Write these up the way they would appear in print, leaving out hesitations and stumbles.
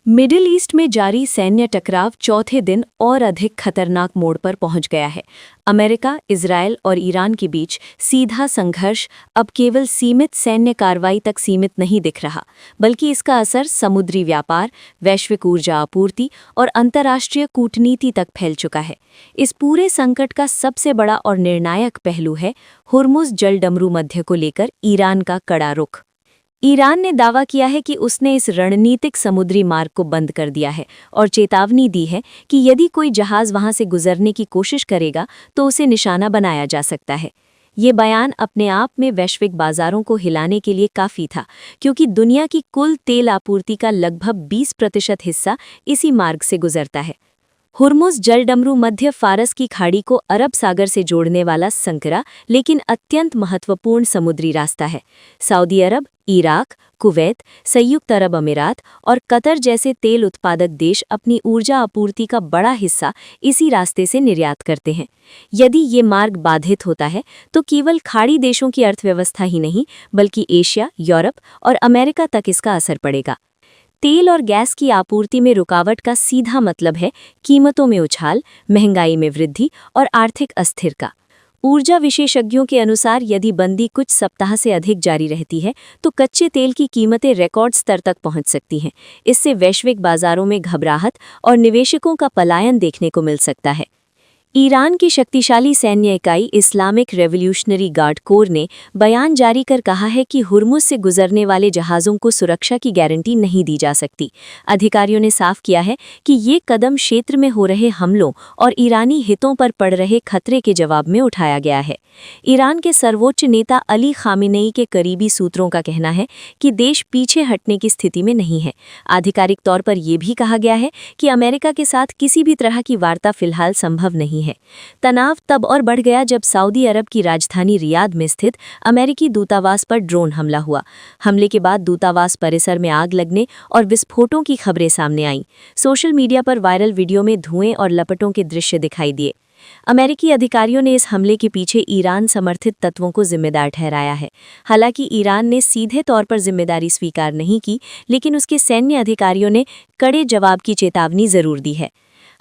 Middle east में जारी सैन्य टकराव चौथे दिन और अधिक खतरनाक मोड़ पर पहुंच गया है। अमेरिका, इजरायल और ईरान के बीच सीधा संघर्ष अब केवल सीमित सैन्य कार्रवाई तक सीमित नहीं दिख रहा, बल्कि इसका असर समुद्री व्यापार, वैश्विक ऊर्जा आपूर्ति और अंतर्राष्ट्रीय कूटनीति तक फैल चुका है। इस पूरे संकट का सबसे बड़ा और निर्णायक पहलू है हुर्मुज़ जलडमरू मध्य को लेकर ईरान का कड़ा रुख। ईरान ने दावा किया है कि उसने इस रणनीतिक समुद्री मार्ग को बंद कर दिया है और चेतावनी दी है कि यदि कोई जहाज वहां से गुजरने की कोशिश करेगा तो उसे निशाना बनाया जा सकता है। ये बयान अपने आप में वैश्विक बाजारों को हिलाने के लिए काफ़ी था, क्योंकि दुनिया की कुल तेल आपूर्ति का लगभग 20% हिस्सा इसी मार्ग से गुजरता है। हुर्मुज़ जलडमरू मध्य फारस की खाड़ी को अरब सागर से जोड़ने वाला संकरा लेकिन अत्यंत महत्वपूर्ण समुद्री रास्ता है। सऊदी अरब, इराक, कुवैत, संयुक्त अरब अमीरात और कतर जैसे तेल उत्पादक देश अपनी ऊर्जा आपूर्ति का बड़ा हिस्सा इसी रास्ते से निर्यात करते हैं। यदि ये मार्ग बाधित होता है तो केवल खाड़ी देशों की अर्थव्यवस्था ही नहीं, बल्कि एशिया, यूरोप और अमेरिका तक इसका असर पड़ेगा। तेल और गैस की आपूर्ति में रुकावट का सीधा मतलब है कीमतों में उछाल, महंगाई में वृद्धि और आर्थिक अस्थिरता। ऊर्जा विशेषज्ञों के अनुसार यदि बंदी कुछ सप्ताह से अधिक जारी रहती है तो कच्चे तेल की कीमतें रिकॉर्ड स्तर तक पहुंच सकती हैं। इससे वैश्विक बाजारों में घबराहट और निवेशकों का पलायन देखने को मिल सकता है। ईरान की शक्तिशाली सैन्य इकाई इस्लामिक रेवोल्यूशनरी गार्ड कोर ने बयान जारी कर कहा है कि हुर्मुज़ से गुजरने वाले जहाज़ों को सुरक्षा की गारंटी नहीं दी जा सकती। अधिकारियों ने साफ किया है कि ये कदम क्षेत्र में हो रहे हमलों और ईरानी हितों पर पड़ रहे खतरे के जवाब में उठाया गया है। ईरान के सर्वोच्च नेता अली खामेनेई के करीबी सूत्रों का कहना है कि देश पीछे हटने की स्थिति में नहीं है। आधिकारिक तौर पर यह भी कहा गया है कि अमेरिका के साथ किसी भी तरह की वार्ता फिलहाल संभव नहीं है। तनाव तब और बढ़ गया जब सऊदी अरब की राजधानी रियाद में स्थित अमेरिकी दूतावास पर ड्रोन हमला हुआ। हमले के बाद दूतावास परिसर में आग लगने और विस्फोटों की खबरें सामने आईं। सोशल मीडिया पर वायरल वीडियो में धुएं और लपटों के दृश्य दिखाई दिए। अमेरिकी अधिकारियों ने इस हमले के पीछे ईरान समर्थित तत्वों को जिम्मेदार ठहराया है। हालांकि ईरान ने सीधे तौर पर जिम्मेदारी स्वीकार नहीं की, लेकिन उसके सैन्य अधिकारियों ने कड़े जवाब की चेतावनी जरूर दी है।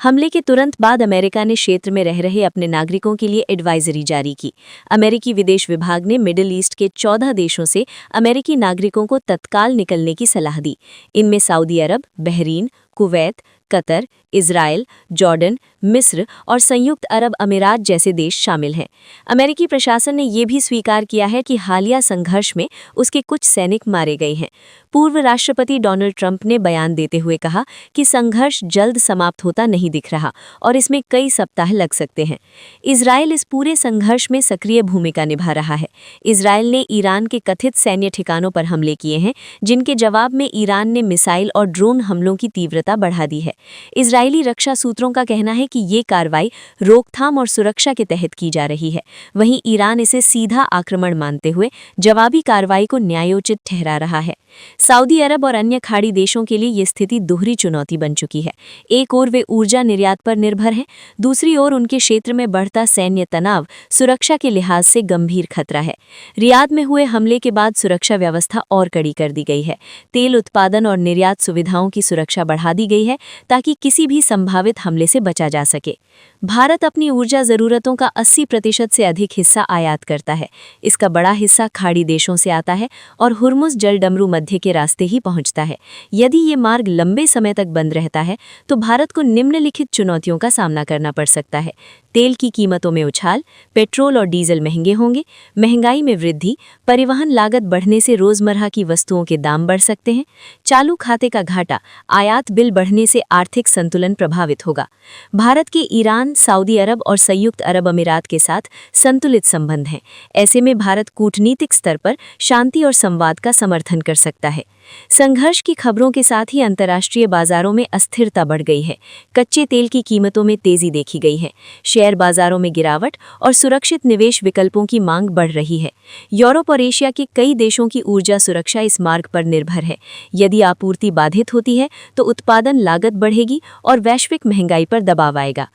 हमले के तुरंत बाद अमेरिका ने क्षेत्र में रह रहे अपने नागरिकों के लिए एडवाइजरी जारी की। अमेरिकी विदेश विभाग ने मिडिल ईस्ट के 14 देशों से अमेरिकी नागरिकों को तत्काल निकलने की सलाह दी। इनमें Saudi Arab, Bahrain, Kuwait, Qatar, Israel, Jordan, मिस्र और संयुक्त अरब अमीरात जैसे देश शामिल हैं। अमेरिकी प्रशासन ने यह भी स्वीकार किया है कि हालिया संघर्ष में उसके कुछ सैनिक मारे गए हैं। पूर्व राष्ट्रपति डोनाल्ड ट्रंप ने बयान देते हुए कहा कि संघर्ष जल्द समाप्त होता नहीं दिख रहा और इसमें कई सप्ताह लग सकते हैं। इजराइल इस पूरे संघर्ष में सक्रिय भूमिका निभा रहा है। इजराइल ने ईरान के कथित सैन्य ठिकानों पर हमले किए हैं, जिनके जवाब में ईरान ने मिसाइल और ड्रोन हमलों की तीव्रता बढ़ा दी है। इजरायली रक्षा सूत्रों का कहना है कि ये कार्रवाई रोकथाम और सुरक्षा के तहत की जा रही है। वहीं ईरान इसे सीधा आक्रमण मानते हुए जवाबी कार्रवाई को न्यायोचित ठहरा रहा है। सऊदी अरब और अन्य खाड़ी देशों के लिए ये स्थिति दोहरी चुनौती बन चुकी है। एक ओर वे ऊर्जा निर्यात पर निर्भर हैं, दूसरी ओर उनके क्षेत्र में बढ़ता सैन्य तनाव सुरक्षा के लिहाज से गंभीर खतरा है। रियाद में हुए हमले के बाद सुरक्षा व्यवस्था और कड़ी कर दी गई है। तेल उत्पादन और निर्यात सुविधाओं की सुरक्षा बढ़ा दी गई है ताकि किसी भी संभावित हमले से बचा जा सके। भारत अपनी ऊर्जा जरूरतों का 80% से अधिक हिस्सा आयात करता है। इसका बड़ा हिस्सा खाड़ी देशों से आता है और हुर्मुज़ जलडमरू मध्य के रास्ते ही पहुंचता है। यदि ये मार्ग लंबे समय तक बंद रहता है तो भारत को निम्नलिखित चुनौतियों का सामना करना पड़ सकता है। तेल की कीमतों में उछाल, पेट्रोल और डीजल महंगे होंगे, महंगाई में वृद्धि, परिवहन लागत बढ़ने से रोजमर्रा की वस्तुओं के दाम बढ़ सकते हैं, चालू खाते का घाटा, आयात बिल बढ़ने से आर्थिक संतुलन प्रभावित होगा। भारत के ईरान, सऊदी अरब और संयुक्त अरब अमीरात के साथ संतुलित संबंध हैं। ऐसे में भारत कूटनीतिक स्तर पर शांति और संवाद का समर्थन कर सकता है। संघर्ष की खबरों के साथ ही अंतर्राष्ट्रीय बाजारों में अस्थिरता बढ़ गई है। कच्चे तेल की कीमतों में तेजी देखी गई है। शेयर बाजारों में गिरावट और सुरक्षित निवेश विकल्पों की मांग बढ़ रही है। यूरोप और एशिया के कई देशों की ऊर्जा सुरक्षा इस मार्ग पर निर्भर है। यदि आपूर्ति बाधित होती है तो उत्पादन लागत बढ़ेगी और वैश्विक महंगाई पर दबाव आएगा।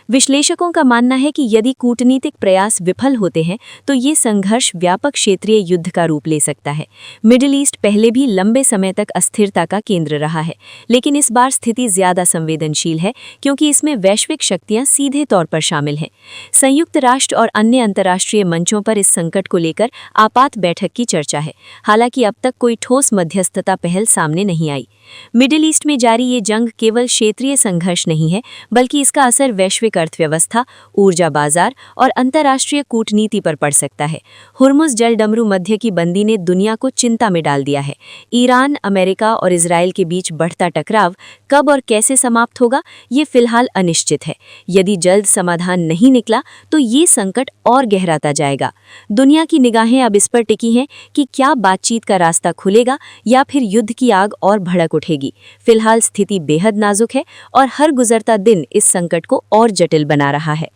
विश्लेषकों का मानना है कि यदि कूटनीतिक प्रयास विफल होते हैं तो ये संघर्ष व्यापक क्षेत्रीय युद्ध का रूप ले सकता है। मिडिल ईस्ट पहले भी लंबे समय तक अस्थिरता का केंद्र रहा है, लेकिन इस बार स्थिति ज्यादा संवेदनशील है क्योंकि इसमें वैश्विक शक्तियां सीधे तौर पर शामिल हैं। संयुक्त राष्ट्र और अन्य अंतर्राष्ट्रीय मंचों पर इस संकट को लेकर आपात बैठक की चर्चा है। हालांकि अब तक कोई ठोस मध्यस्थता पहल सामने नहीं आई। मिडिल ईस्ट में जारी ये जंग केवल क्षेत्रीय संघर्ष नहीं है, बल्कि इसका असर वैश्विक अर्थव्यवस्था, ऊर्जा बाजार और अंतर्राष्ट्रीय कूटनीति पर पड़ सकता है। हुर्मुज़ जलडमरू मध्य की बंदी ने दुनिया को चिंता में डाल दिया है। ईरान, अमेरिका और इजराइल के बीच बढ़ता टकराव कब और कैसे समाप्त होगा, ये फिलहाल अनिश्चित है। यदि जल्द समाधान नहीं निकला तो ये संकट और गहराता जाएगा। दुनिया की निगाहें अब इस पर टिकी हैं कि क्या बातचीत का रास्ता खुलेगा या फिर युद्ध की आग और भड़क उठेगी। फिलहाल स्थिति बेहद नाजुक है और हर गुजरता दिन इस संकट को और जटिल बना रहा है।